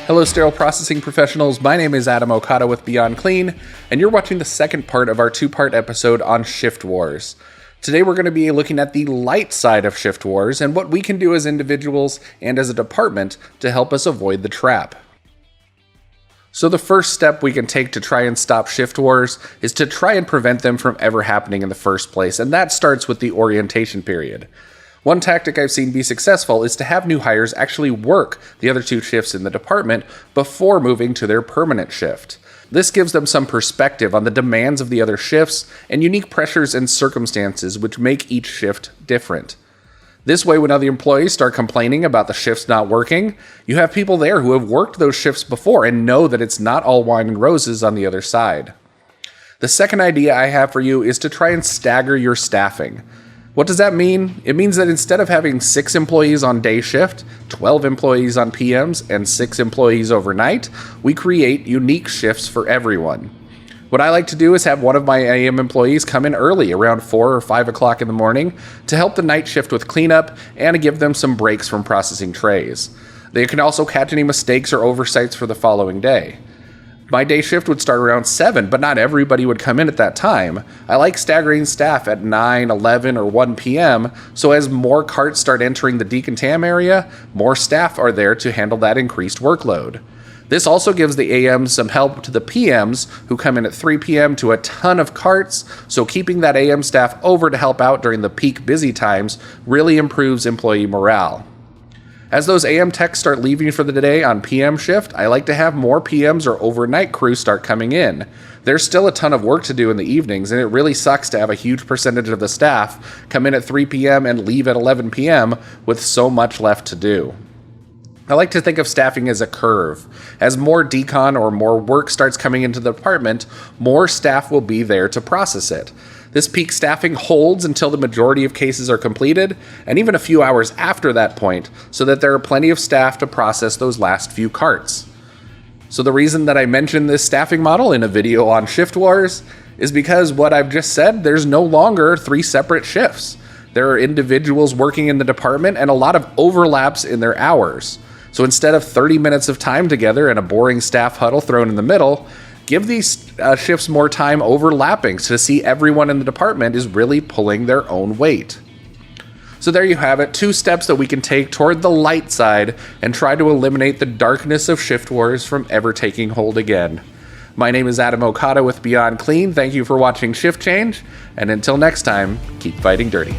Hello, Sterile Processing Professionals. My name is Adam Okada with Beyond Clean, and you're watching the second part of our two-part episode on shift wars. Today, we're going to be looking at the light side of shift wars and what we can do as individuals and as a department to help us avoid the trap. So the first step we can take to try and stop shift wars is to try and prevent them from ever happening in the first place, and that starts with the orientation period. One tactic I've seen be successful is to have new hires actually work the other two shifts in the department before moving to their permanent shift. This gives them some perspective on the demands of the other shifts and unique pressures and circumstances which make each shift different. This way, when other employees start complaining about the shifts not working, you have people there who have worked those shifts before and know that it's not all wine and roses on the other side. The second idea I have for you is to try and stagger your staffing. What does that mean? It means that instead of having 6 employees on day shift, 12 employees on PMs, and 6 employees overnight, we create unique shifts for everyone. What I like to do is have one of my AM employees come in early, around 4 or 5 o'clock in the morning, to help the night shift with cleanup and to give them some breaks from processing trays. They can also catch any mistakes or oversights for the following day. My day shift would start around 7, but not everybody would come in at that time. I like staggering staff at 9, 11, or 1 p.m., so as more carts start entering the decontam area, more staff are there to handle that increased workload. This also gives the AMs some help to the PMs who come in at 3 p.m. to a ton of carts, so keeping that AM staff over to help out during the peak busy times really improves employee morale. As those AM techs start leaving for the day on PM shift, I like to have more PMs or overnight crews start coming in. There's still a ton of work to do in the evenings, and it really sucks to have a huge percentage of the staff come in at 3 p.m. and leave at 11 p.m. with so much left to do. I like to think of staffing as a curve. As more decon or more work starts coming into the department, more staff will be there to process it. This peak staffing holds until the majority of cases are completed, and even a few hours after that point, so that there are plenty of staff to process those last few carts. So the reason that I mentioned this staffing model in a video on shift wars is because what I've just said, there's no longer 3 separate shifts. There are individuals working in the department and a lot of overlaps in their hours. So instead of 30 minutes of time together and a boring staff huddle thrown in the middle, give these shifts more time overlapping to see everyone in the department is really pulling their own weight. So there you have it, 2 steps that we can take toward the light side and try to eliminate the darkness of shift wars from ever taking hold again. My name is Adam Okada with Beyond Clean. Thank you for watching Shift Change, and until next time, keep fighting dirty.